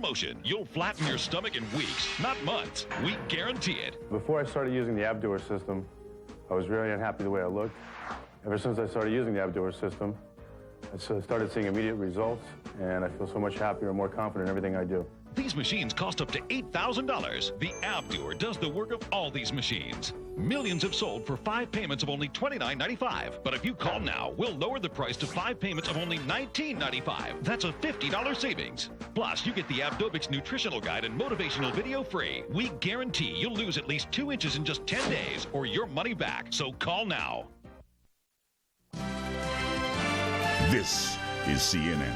promotion. You'll flatten your stomach in weeks, not months. We guarantee it. Before I started using the Abdoer system, I was really unhappy the way I looked. Ever since I started using the Abdoer system, I started seeing immediate results, and I feel so much happier and more confident in everything I do. These machines cost up to $8,000. The Abdoer does the work of all these machines. Millions have sold for 5 payments of only $29.95. But if you call now, we'll lower the price to 5 payments of only $19.95. That's a $50 savings. Plus, you get the Abdobix nutritional guide and motivational video free. We guarantee you'll lose at least 2 inches in just 10 days or your money back. So call now. This is CNN.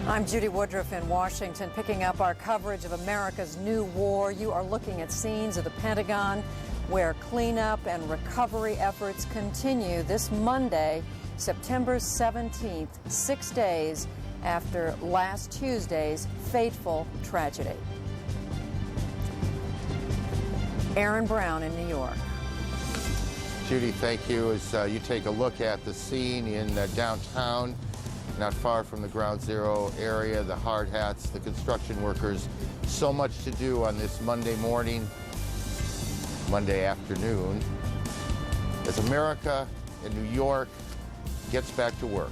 I'm Judy Woodruff in Washington, picking up our coverage of America's new war. You are looking at scenes of the Pentagon where cleanup and recovery efforts continue this Monday, September 17th, 6 days after last Tuesday's fateful tragedy. Aaron Brown in New York. Judy, thank you. As you take a look at the scene in downtown, not far from the Ground Zero area, the hard hats, the construction workers, so much to do on this Monday morning, Monday afternoon, as America and New York gets back to work,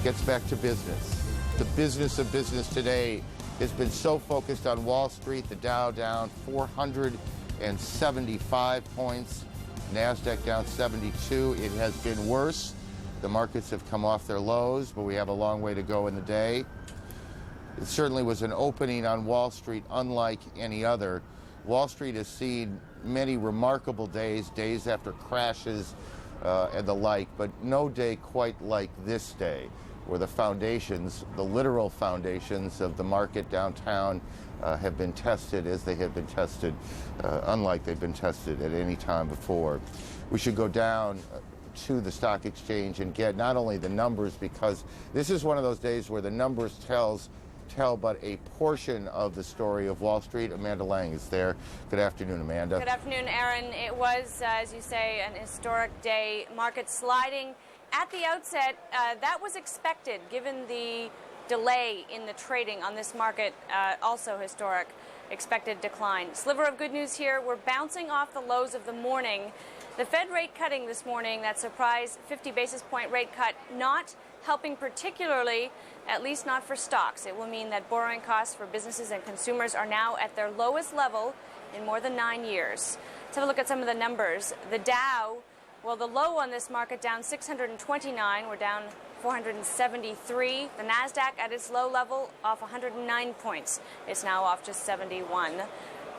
gets back to business. The business of business today has been so focused on Wall Street, the Dow down 475 points, NASDAQ down 72. It has been worse. The markets have come off their lows, but we have a long way to go in the day. It certainly was an opening on Wall Street unlike any other. Wall Street has seen many remarkable days, days after crashes and the like, but no day quite like this day, where the foundations, the literal foundations of the market downtown have been tested as they have been tested, unlike they've been tested at any time before. We should go down to the stock exchange and get not only the numbers, because this is one of those days where the numbers tell but a portion of the story of Wall Street. Amanda Lang is there. Good afternoon, Amanda. Good afternoon, Aaron. It was, as you say, an historic day. Market sliding at the outset. That was expected given the delay in the trading on this market. Also historic. Expected decline. Sliver of good news here. We're bouncing off the lows of the morning. The Fed rate cutting this morning, that surprise 50 basis point rate cut, not helping particularly, at least not for stocks. It will mean that borrowing costs for businesses and consumers are now at their lowest level in more than 9 years. Let's have a look at some of the numbers. The Dow, well, the low on this market down 629. We're down 473. The NASDAQ at its low level off 109 points. It's now off just 71.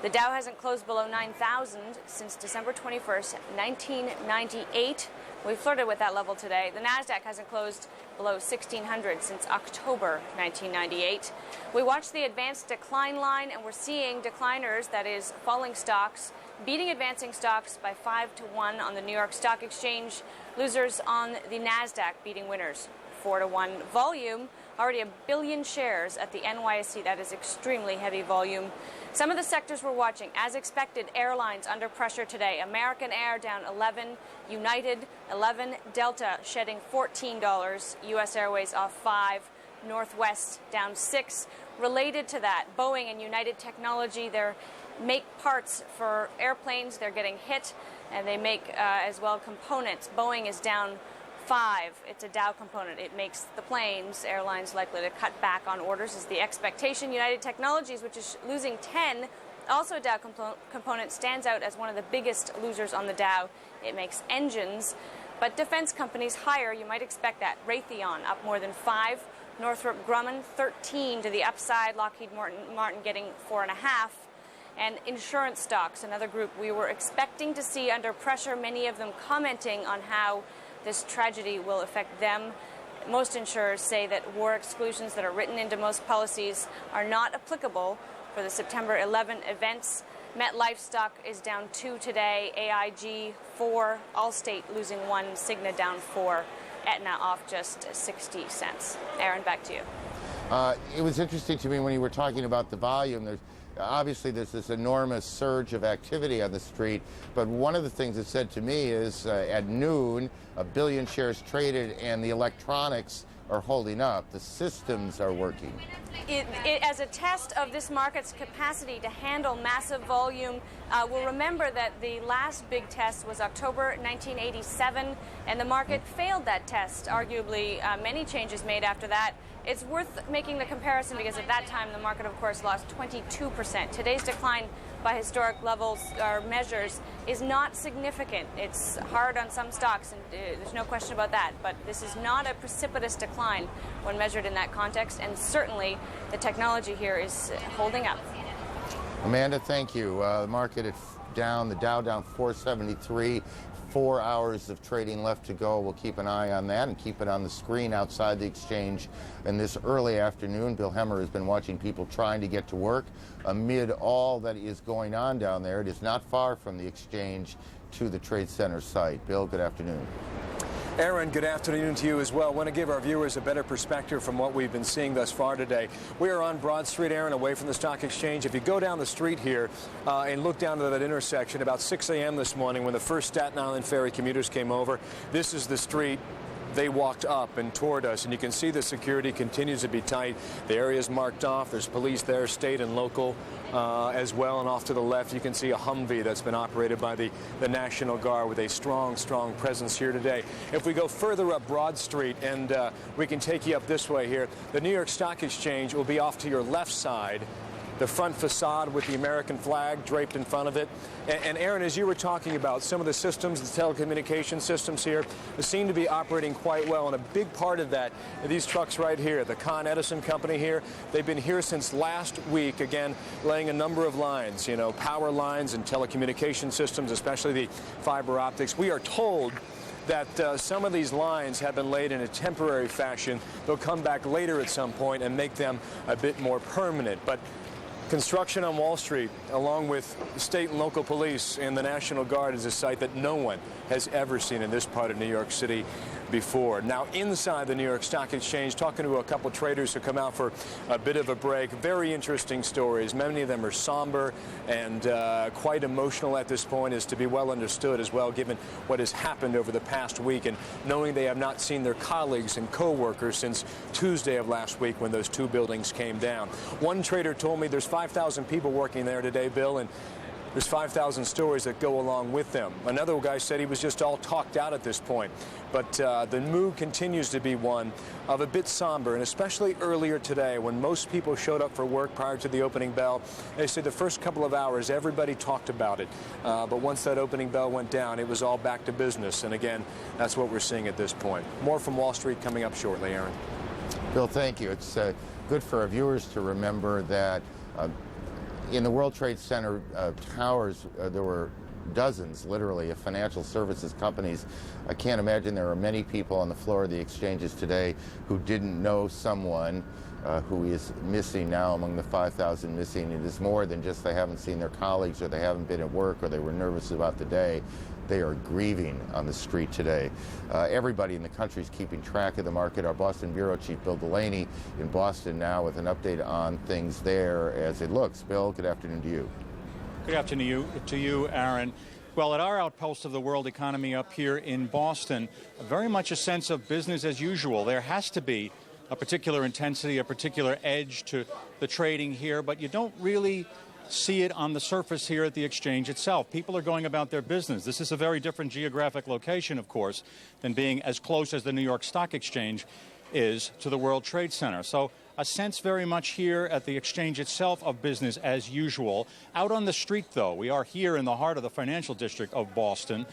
The Dow hasn't closed below 9,000 since December 21st, 1998. We flirted with that level today. The NASDAQ hasn't closed below 1,600 since October 1998. We watched the advanced decline line, and we're seeing decliners, that is, falling stocks, beating advancing stocks by 5 to 1 on the New York Stock Exchange. Losers on the NASDAQ beating winners 4 to 1. Volume, already 1 billion shares at the NYSE. That is extremely heavy volume. Some of the sectors we're watching, as expected, airlines under pressure today. American Air down 11, United 11, Delta shedding $14, U.S. Airways off 5, Northwest down 6. Related to that, Boeing and United Technology, they make parts for airplanes. They're getting hit, and they make as well components. Boeing is down 5. It's a Dow component. It makes the planes. Airlines likely to cut back on orders is the expectation. United Technologies, which is losing 10, also a Dow component, stands out as one of the biggest losers on the Dow. It makes engines, but defense companies higher. You might expect that. Raytheon up more than 5. Northrop Grumman 13 to the upside. Lockheed Martin getting 4.5. And insurance stocks, another group we were expecting to see under pressure, many of them commenting on how this tragedy will affect them. Most insurers say that war exclusions that are written into most policies are not applicable for the September 11 events. MetLife stock is down 2 today, AIG 4, Allstate losing 1, Cigna down 4, Aetna off just 60 cents. Aaron, back to you. It was interesting to me when you were talking about the volume. Obviously, there's this enormous surge of activity on the street, but one of the things it said to me is at noon, 1 billion shares traded and the electronics are holding up. The systems are working. As a test of this market's capacity to handle massive volume, we'll remember that the last big test was October 1987, and the market failed that test. Arguably, many changes made after that. It's worth making the comparison because at that time the market, of course, lost 22%. Today's decline by historic levels or measures is not significant. It's hard on some stocks, and there's no question about that. But this is not a precipitous decline when measured in that context, and certainly the technology here is holding up. Amanda, thank you. The market is down, the Dow down 473. 4 hours of trading left to go. We'll keep an eye on that and keep it on the screen outside the exchange. And this early afternoon, Bill Hemmer has been watching people trying to get to work amid all that is going on down there. It is not far from the exchange to the Trade Center site. Bill, good afternoon. Aaron, good afternoon to you as well. I want to give our viewers a better perspective from what we've been seeing thus far today. We are on Broad Street, Aaron, away from the stock exchange. If you go down the street here and look down to that intersection, about 6 a.m. this morning when the first Staten Island ferry commuters came over, this is the street they walked up and toward us, and you can see the security continues to be tight. The area is marked off. There's police there, state and local as well. And off to the left, you can see a Humvee that's been operated by the National Guard with a strong presence here today. If we go further up Broad Street, and we can take you up this way here, the New York Stock Exchange will be off to your left side. The front facade with the American flag draped in front of it. And Aaron, as you were talking about, some of the systems, the telecommunication systems here, seem to be operating quite well. And a big part of that are these trucks right here, the Con Edison company here. They've been here since last week, again, laying a number of lines, you know, power lines and telecommunication systems, especially the fiber optics. We are told that some of these lines have been laid in a temporary fashion. They'll come back later at some point and make them a bit more permanent. But construction on Wall Street, along with state and local police and the National Guard, is a sight that no one has ever seen in this part of New York City before. Now, inside the New York Stock Exchange, talking to a couple traders who come out for a bit of a break. Very interesting stories. Many of them are somber and quite emotional at this point, is to be well understood as well, given what has happened over the past week and knowing they have not seen their colleagues and co-workers since Tuesday of last week when those two buildings came down. One trader told me there's 5,000 people working there today, Bill, and there's 5,000 stories that go along with them. Another guy said he was just all talked out at this point. But the mood continues to be one of a bit somber, and especially earlier today when most people showed up for work prior to the opening bell. They said the first couple of hours, everybody talked about it. But once that opening bell went down, it was all back to business. And again, that's what we're seeing at this point. More from Wall Street coming up shortly, Aaron. Bill, thank you. It's good for our viewers to remember that in the World Trade Center towers, there were dozens, literally, of financial services companies. I can't imagine there are many people on the floor of the exchanges today who didn't know someone who is missing now among the 5,000 missing. It is more than just they haven't seen their colleagues or they haven't been at work or they were nervous about the day. They are grieving on the street today. Everybody in the country is keeping track of the market. Our Boston Bureau Chief Bill Delaney in Boston now with an update on things there as it looks. Bill, good afternoon to you. Good afternoon to you, Aaron. Well, at our outpost of the world economy up here in Boston, very much a sense of business as usual. There has to be a particular intensity, a particular edge to the trading here, but you don't really see it on the surface here at the exchange itself. People are going about their business. This is a very different geographic location, of course, than being as close as the New York Stock Exchange is to the World Trade Center. So a sense very much here at the exchange itself of business as usual. Out on the street, though, we are here in the heart of the financial district of Boston.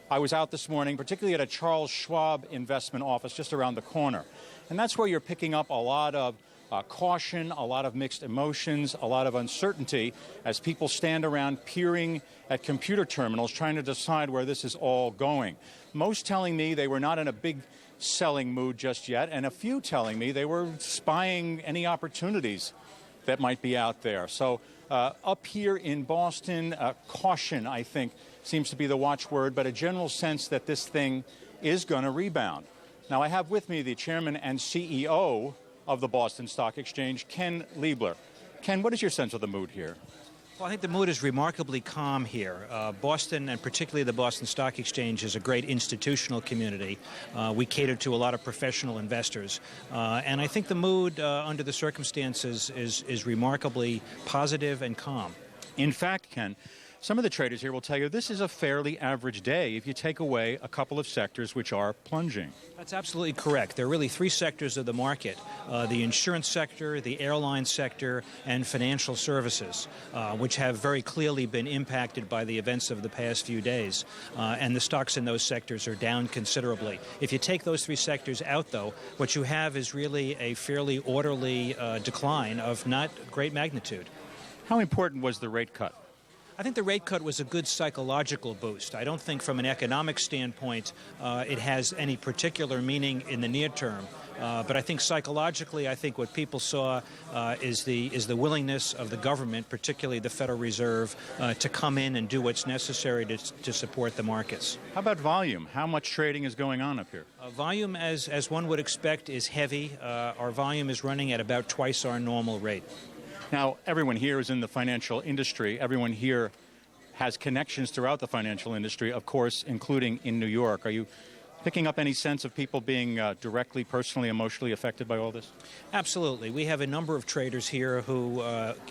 I was out this morning, particularly at a Charles Schwab investment office just around the corner. And that's where you're picking up a lot of caution, a lot of mixed emotions, a lot of uncertainty as people stand around peering at computer terminals trying to decide where this is all going. Most telling me they were not in a big selling mood just yet, and a few telling me they were spying any opportunities that might be out there. So up here in Boston, caution, I think, seems to be the watchword, but a general sense that this thing is going to rebound. Now, I have with me the chairman and CEO of the Boston Stock Exchange, Ken Liebler. Ken, what is your sense of the mood here? Well, I think the mood is remarkably calm here. Boston, and particularly the Boston Stock Exchange, is a great institutional community. We cater to a lot of professional investors. And I think the mood under the circumstances is remarkably positive and calm. In fact, Ken, some of the traders here will tell you this is a fairly average day if you take away a couple of sectors which are plunging. That's absolutely correct. There are really three sectors of the market, the insurance sector, the airline sector, and financial services, which have very clearly been impacted by the events of the past few days. And the stocks in those sectors are down considerably. If you take those three sectors out, though, what you have is really a fairly orderly decline of not great magnitude. How important was the rate cut? I think the rate cut was a good psychological boost. I don't think from an economic standpoint it has any particular meaning in the near term. But I think psychologically, I think what people saw is the willingness of the government, particularly the Federal Reserve, to come in and do what's necessary to support the markets. How about volume? How much trading is going on up here? Volume, as one would expect, is heavy. Our volume is running at about twice our normal rate. Now, everyone here is in the financial industry. Everyone here has connections throughout the financial industry, of course, including in New York. Are you picking up any sense of people being directly, personally, emotionally affected by all this? Absolutely. We have a number of traders here who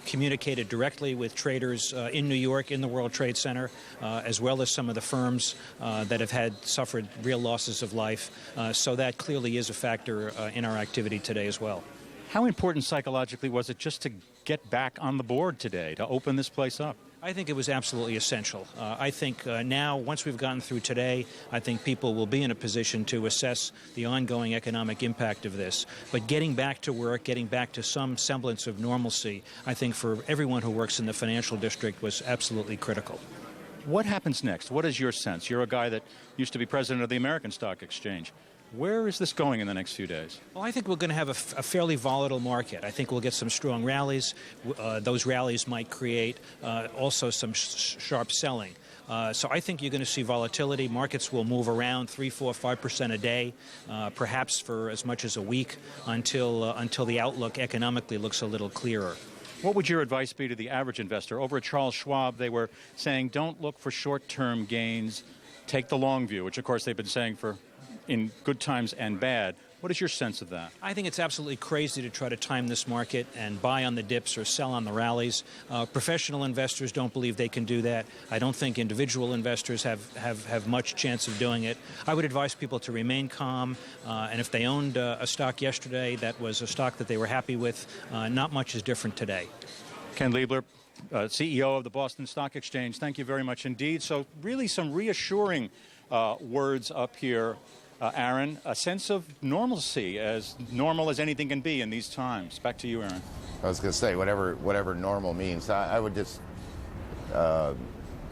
communicated directly with traders in New York, in the World Trade Center, as well as some of the firms that have suffered real losses of life. So that clearly is a factor in our activity today as well. How important psychologically was it just to get back on the board today, to open this place up? I think it was absolutely essential. I think now, once we've gotten through today, I think people will be in a position to assess the ongoing economic impact of this. But getting back to work, getting back to some semblance of normalcy, I think for everyone who works in the financial district was absolutely critical. What happens next? What is your sense? You're a guy that used to be president of the American Stock Exchange. Where is this going in the next few days? Well, I think we're going to have a fairly volatile market. I think we'll get some strong rallies. Those rallies might create also some sharp selling. So I think you're going to see volatility. Markets will move around 3%, 4%, 5% a day, perhaps for as much as a week until the outlook economically looks a little clearer. What would your advice be to the average investor? Over at Charles Schwab, they were saying don't look for short-term gains. Take the long view, which, of course, they've been saying for in good times and bad. What is your sense of that? I think it's absolutely crazy to try to time this market and buy on the dips or sell on the rallies. Professional investors don't believe they can do that. I don't think individual investors have much chance of doing it. I would advise people to remain calm, and if they owned a stock yesterday that was a stock that they were happy with, not much is different today. Ken Liebler, CEO of the Boston Stock Exchange, thank you very much indeed. So really some reassuring words up here. Aaron, a sense of normalcy, as normal as anything can be in these times. Back to you, Aaron. I was going to say, whatever normal means, I would just,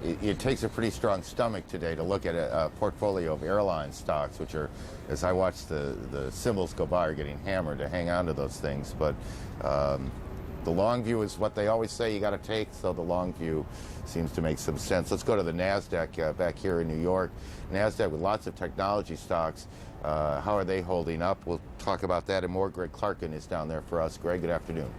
it takes a pretty strong stomach today to look at a portfolio of airline stocks, which are, as I watch the symbols go by, are getting hammered to hang on to those things. But the long view is what they always say you got to take, so the long view seems to make some sense. Let's go to the NASDAQ back here in New York. NASDAQ with lots of technology stocks. How are they holding up? We'll talk about that and more. Greg Clarkin is down there for us. Greg, good afternoon.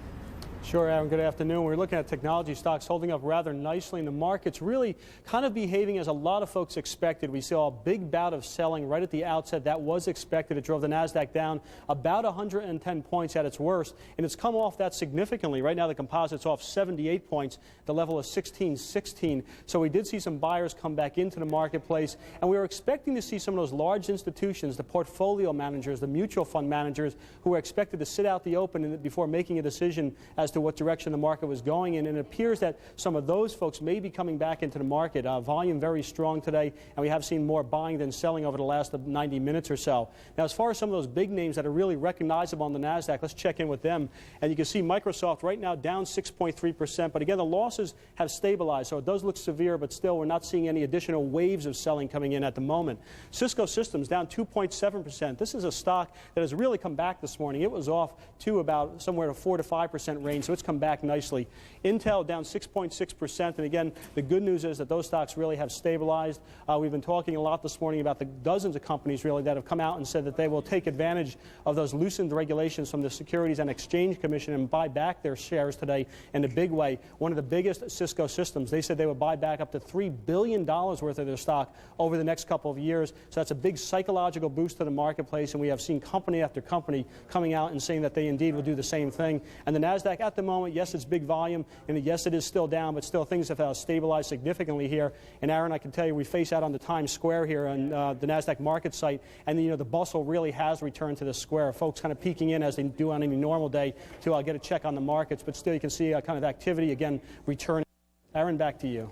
Sure, Aaron, good afternoon. We're looking at technology stocks holding up rather nicely in the markets, really kind of behaving as a lot of folks expected. We saw a big bout of selling right at the outset. That was expected. It drove the NASDAQ down about 110 points at its worst, and it's come off that significantly. Right now, the composite's off 78 points, the level of 1616. So we did see some buyers come back into the marketplace, and we were expecting to see some of those large institutions, the portfolio managers, the mutual fund managers, who were expected to sit out the open before making a decision as to what direction the market was going in. And it appears that some of those folks may be coming back into the market. Volume very strong today, and we have seen more buying than selling over the last 90 minutes or so. Now, as far as some of those big names that are really recognizable on the NASDAQ, let's check in with them. And you can see Microsoft right now down 6.3%. But again, the losses have stabilized, so it does look severe, but still we're not seeing any additional waves of selling coming in at the moment. Cisco Systems down 2.7%. This is a stock that has really come back this morning. It was off to about somewhere to 4 to 5% range so it's come back nicely. Intel down 6.6%, and again, the good news is that those stocks really have stabilized. We've been talking a lot this morning about the dozens of companies really that have come out and said that they will take advantage of those loosened regulations from the Securities and Exchange Commission and buy back their shares today in a big way. One of the biggest, Cisco Systems, they said they would buy back up to $3 billion worth of their stock over the next couple of years. So that's a big psychological boost to the marketplace, and we have seen company after company coming out and saying that they indeed will do the same thing. And the NASDAQ at the moment, yes, it's big volume, and yes, it is still down, but still things have stabilized significantly here. And Aaron, I can tell you, we face out on the Times Square here on the NASDAQ market site, and the bustle really has returned to the square. Folks kind of peeking in as they do on any normal day to get a check on the markets, but still you can see kind of activity again returning. Aaron, back to you.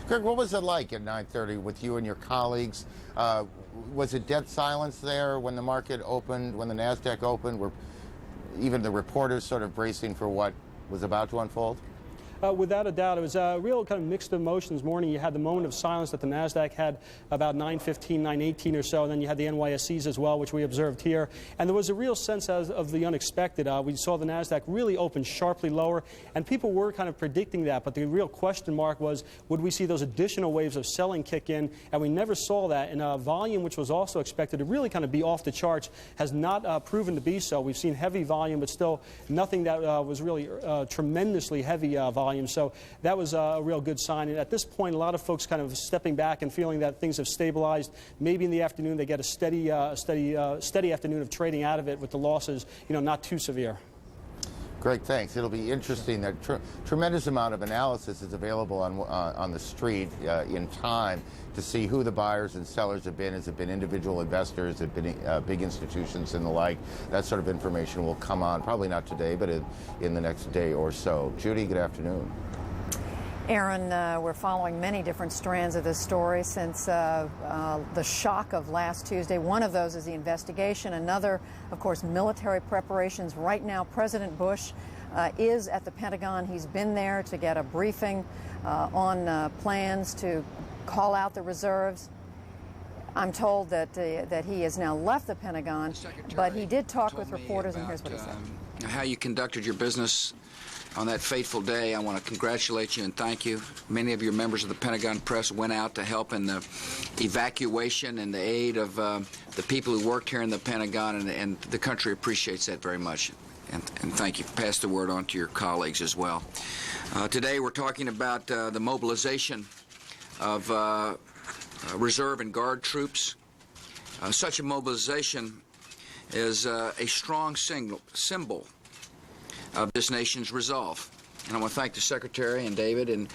Greg, what was it like at 9:30 with you and your colleagues? Was it dead silence there when the market opened, when the NASDAQ opened? Were even the reporters sort of bracing for what was about to unfold? Without a doubt, it was a real kind of mixed emotions morning. You had the moment of silence that the NASDAQ had about 9:15, 9:18 or so, and then you had the NYSEs as well, which we observed here. And there was a real sense of the unexpected. We saw the NASDAQ really open sharply lower, and people were kind of predicting that, but the real question mark was, would we see those additional waves of selling kick in? And we never saw that. And volume, which was also expected to really kind of be off the charts, has not proven to be so. We've seen heavy volume, but still nothing that was really tremendously heavy volume. So that was a real good sign. And at this point, a lot of folks kind of stepping back and feeling that things have stabilized. Maybe in the afternoon they get a steady afternoon of trading out of it with the losses, not too severe. Greg, thanks. It'll be interesting. That tremendous amount of analysis is available on the street in time to see who the buyers and sellers have been. Has it been individual investors? Has it been big institutions and the like? That sort of information will come on, probably not today, but in the next day or so. Judy, good afternoon. Aaron, we're following many different strands of this story since the shock of last Tuesday. One of those is the investigation. Another, of course, military preparations. Right now, President Bush is at the Pentagon. He's been there to get a briefing on plans to call out the reserves. I'm told that he has now left the Pentagon, but he did talk with reporters, and here's what he said. How you conducted your business on that fateful day. I want to congratulate you and thank you. Many of your members of the Pentagon press went out to help in the evacuation and the aid of the people who worked here in the Pentagon, and the country appreciates that very much. And thank you. Pass the word on to your colleagues as well. Today we're talking about the mobilization of reserve and guard troops. Such a mobilization is a strong symbol of this nation's resolve. And I want to thank the Secretary and David and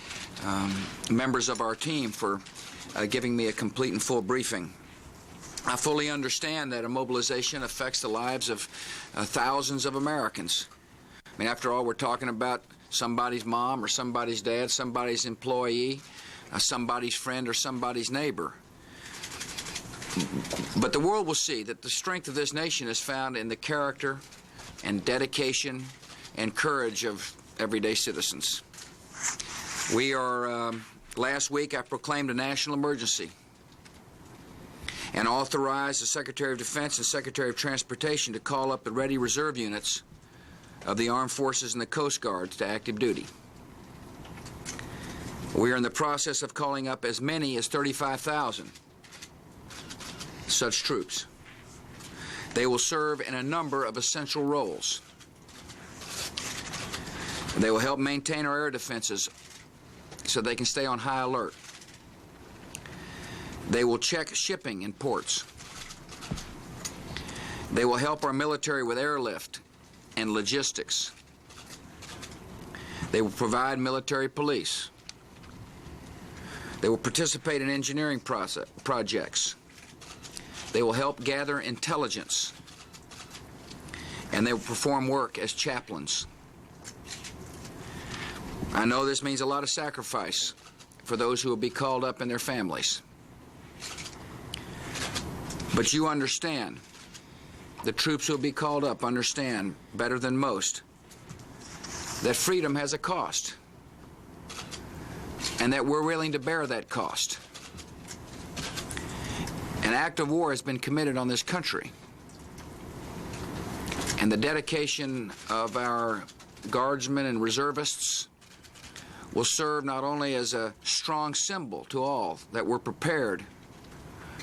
members of our team for giving me a complete and full briefing. I fully understand that a mobilization affects the lives of thousands of Americans. I mean, after all, we're talking about somebody's mom or somebody's dad, somebody's employee, somebody's friend or somebody's neighbor. But the world will see that the strength of this nation is found in the character and dedication and courage of everyday citizens. Last week I proclaimed a national emergency and authorized the Secretary of Defense and Secretary of Transportation to call up the ready reserve units of the Armed Forces and the Coast Guard to active duty. We are in the process of calling up as many as 35,000 such troops. They will serve in a number of essential roles. They will help maintain our air defenses so they can stay on high alert. They will check shipping in ports. They will help our military with airlift and logistics. They will provide military police. They will participate in engineering projects. They will help gather intelligence. And they will perform work as chaplains. I know this means a lot of sacrifice for those who will be called up and their families. But you understand, the troops who will be called up understand better than most that freedom has a cost and that we're willing to bear that cost. An act of war has been committed on this country, and the dedication of our Guardsmen and reservists will serve not only as a strong symbol to all that we're prepared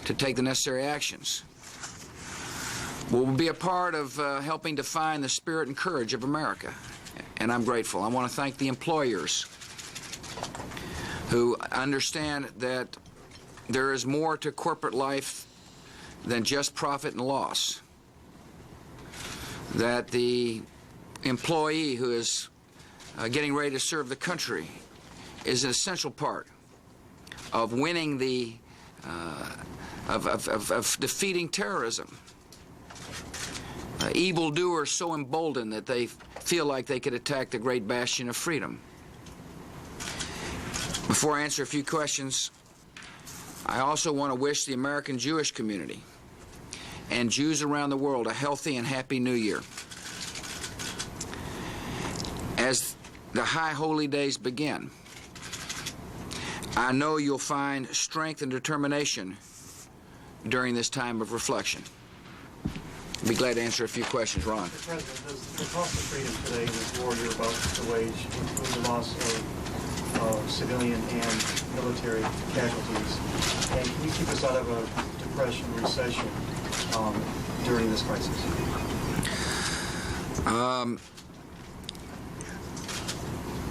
to take the necessary actions, but will be a part of helping define the spirit and courage of America. And I'm grateful. I want to thank the employers who understand that there is more to corporate life than just profit and loss. That the employee who is getting ready to serve the country is an essential part of winning the, of defeating terrorism. Evildoers so emboldened that they feel like they could attack the great bastion of freedom. Before I answer a few questions, I also want to wish the American Jewish community and Jews around the world a healthy and happy New Year. As the high holy days begin, I know you'll find strength and determination during this time of reflection. I'll be glad to answer a few questions. Ron. Mr. President, does the cost of freedom today in this war you're about to wage include the loss of civilian and military casualties? And can you keep us out of a depression, recession during this crisis?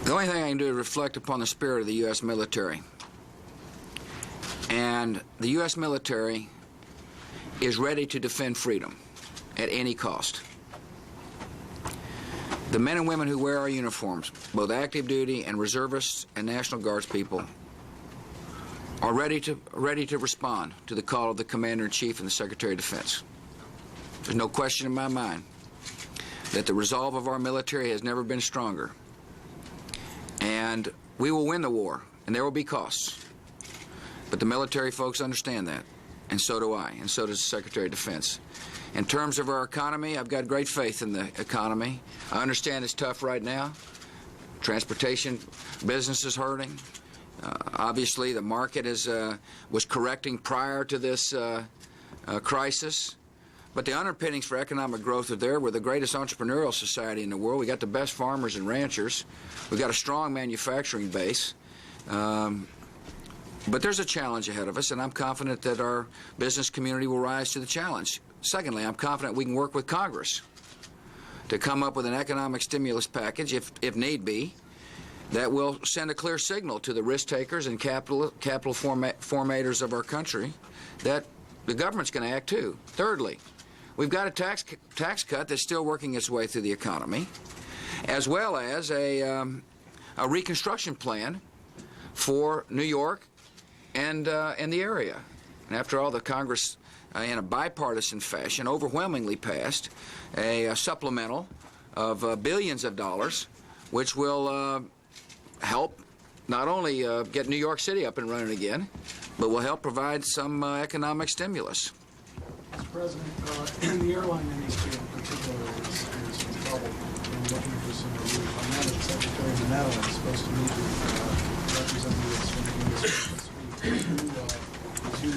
The only thing I can do is reflect upon the spirit of the U.S. military. And the U.S. military is ready to defend freedom at any cost. The men and women who wear our uniforms, both active duty and reservists and National Guards people, are ready to respond to the call of the Commander-in-Chief and the Secretary of Defense. There's no question in my mind that the resolve of our military has never been stronger. And we will win the war, and there will be costs. But the military folks understand that, and so do I, and so does the Secretary of Defense. In terms of our economy, I've got great faith in the economy. I understand it's tough right now. Transportation business is hurting. Obviously, the market was correcting prior to this crisis. But the underpinnings for economic growth are there. We're the greatest entrepreneurial society in the world. We got the best farmers and ranchers. We've got a strong manufacturing base. But there's a challenge ahead of us, and I'm confident that our business community will rise to the challenge. Secondly, I'm confident we can work with Congress to come up with an economic stimulus package, if need be, that will send a clear signal to the risk takers and capital formators of our country that the government's going to act too. Thirdly, we've got a tax cut that's still working its way through the economy, as well as a reconstruction plan for New York and the area. And after all, the Congress, in a bipartisan fashion, overwhelmingly passed a supplemental of billions of dollars, which will help not only get New York City up and running again, but will help provide some economic stimulus. Mr. President, the airline industry in particular is in trouble and looking for some relief. I know that Secretary of the Netherlands is supposed to meet with representatives from the industry this week. As you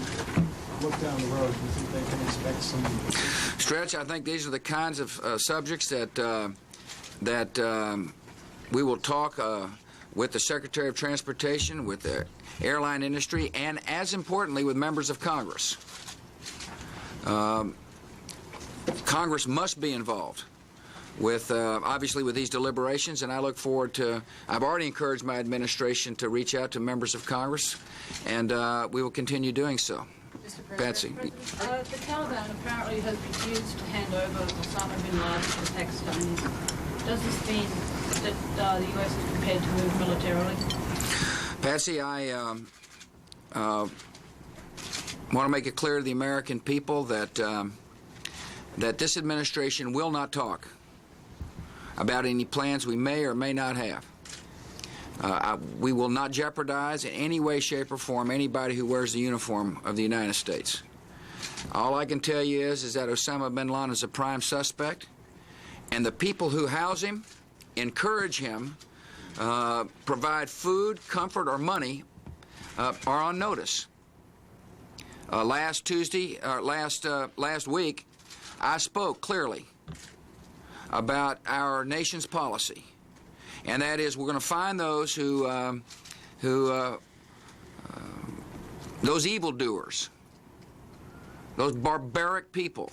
look down the road, do you think they can expect some... Stretch, I think these are the kinds of subjects that we will talk with the Secretary of Transportation, with the airline industry, and as importantly, with members of Congress. Congress must be involved with, obviously, with these deliberations, and I look forward to, I've already encouraged my administration to reach out to members of Congress, and we will continue doing so. Patsy. The Taliban apparently has refused to hand over Osama bin Laden to the Pakistanis. Does this mean that the U.S. is prepared to move militarily? Patsy, I want to make it clear to the American people that that this administration will not talk about any plans we may or may not have. We will not jeopardize in any way, shape, or form anybody who wears the uniform of the United States. All I can tell you is that Osama bin Laden is a prime suspect, and the people who house him, encourage him, provide food, comfort, or money are on notice. Last week, I spoke clearly about our nation's policy And that is, we're going to find those those evildoers, those barbaric people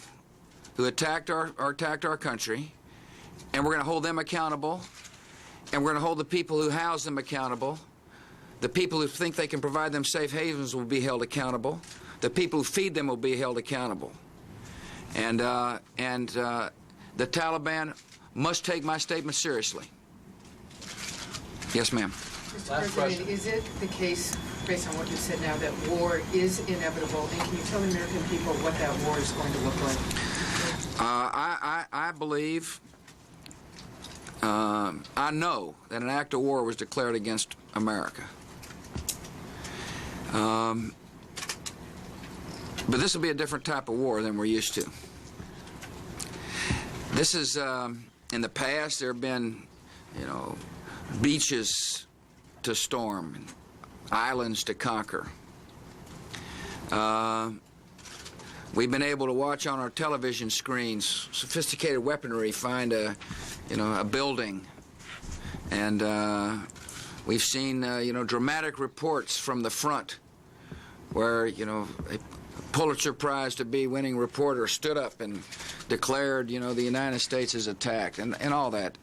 who attacked our country, and we're going to hold them accountable, and we're going to hold the people who house them accountable. The people who think they can provide them safe havens will be held accountable. The people who feed them will be held accountable. And the Taliban must take my statement seriously. Yes, ma'am. Mr. President, is it the case, based on what you said now, that war is inevitable? And can you tell the American people what that war is going to look like? I believe, I know that an act of war was declared against America. But this will be a different type of war than we're used to. This is, in the past, there have been, beaches to storm, and islands to conquer. We've been able to watch on our television screens sophisticated weaponry find a building, and we've seen dramatic reports from the front where a Pulitzer Prize to be winning reporter stood up and declared the United States is attacked, and all that.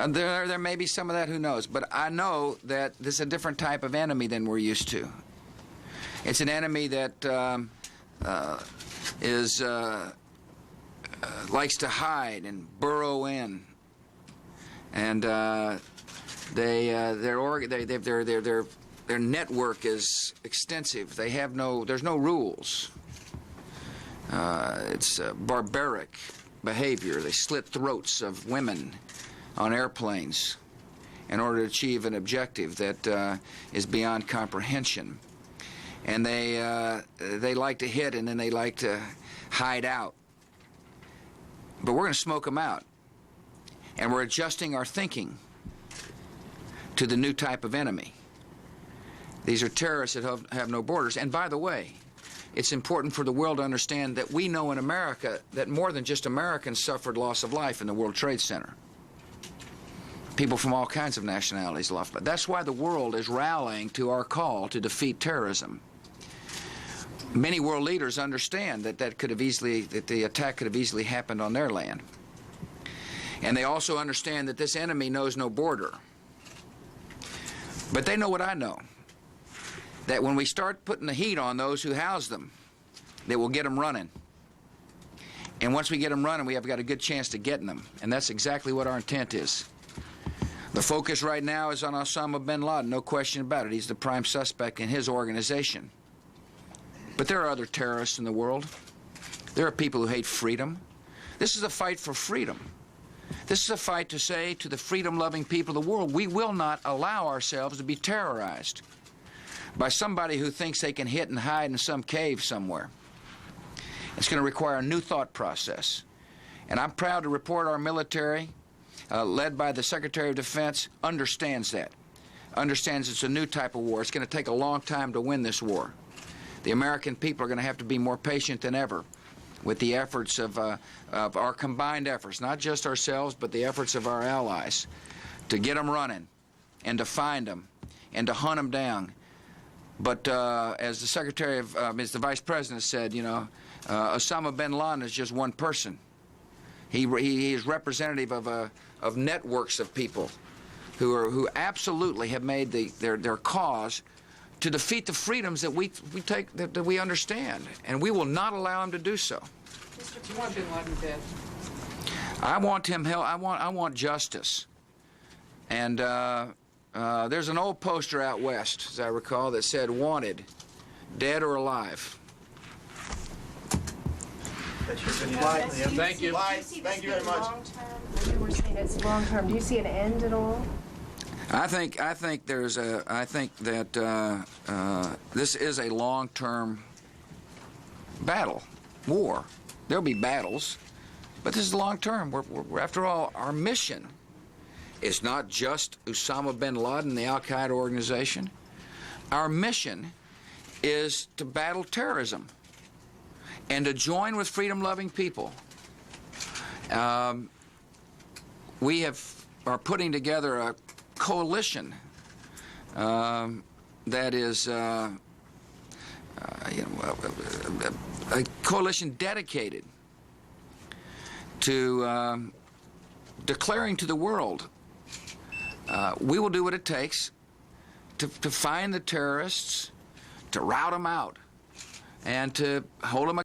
There may be some of that, who knows, but I know that this is a different type of enemy than we're used to. It's an enemy that likes to hide and burrow in, and their network is extensive. There's no rules. It's barbaric behavior. They slit throats of women on airplanes in order to achieve an objective that is beyond comprehension. And they like to hit, and then they like to hide out. But we're going to smoke them out. And we're adjusting our thinking to the new type of enemy. These are terrorists that have no borders. And by the way, it's important for the world to understand that we know in America that more than just Americans suffered loss of life in the World Trade Center. People from all kinds of nationalities lost life. That's why the world is rallying to our call to defeat terrorism. Many world leaders understand that the attack could have easily happened on their land. And they also understand that this enemy knows no border. But they know what I know, that when we start putting the heat on those who house them, they will get them running. And once we get them running, we have got a good chance to getting them. And that's exactly what our intent is. The focus right now is on Osama bin Laden, no question about it. He's the prime suspect in his organization. But there are other terrorists in the world. There are people who hate freedom. This is a fight for freedom. This is a fight to say to the freedom-loving people of the world, we will not allow ourselves to be terrorized by somebody who thinks they can hit and hide in some cave somewhere. It's going to require a new thought process. And I'm proud to report our military, led by the Secretary of Defense, understands that. Understands it's a new type of war. It's going to take a long time to win this war. The American people are going to have to be more patient than ever with the efforts of our combined efforts, not just ourselves, but the efforts of our allies, to get them running and to find them and to hunt them down. But as the Secretary of, as the Vice President said, Osama bin Laden is just one person. He is representative of networks of people who absolutely have made their cause to defeat the freedoms that we understand, and we will not allow him to do so. Do you want bin Laden dead? I want him held. I want justice. And there's an old poster out west, as I recall, that said "Wanted, dead or alive." Thank you. Thank you very much. You were saying it's long term. Do you see an end at all? I think that this is a long-term battle, war. There'll be battles, but this is long-term. We're, after all, our mission is not just Osama bin Laden, the Al-Qaeda organization. Our mission is to battle terrorism and to join with freedom-loving people. We have are putting together a coalition that is a coalition dedicated to declaring to the world, we will do what it takes to find the terrorists, to rout them out, and to hold them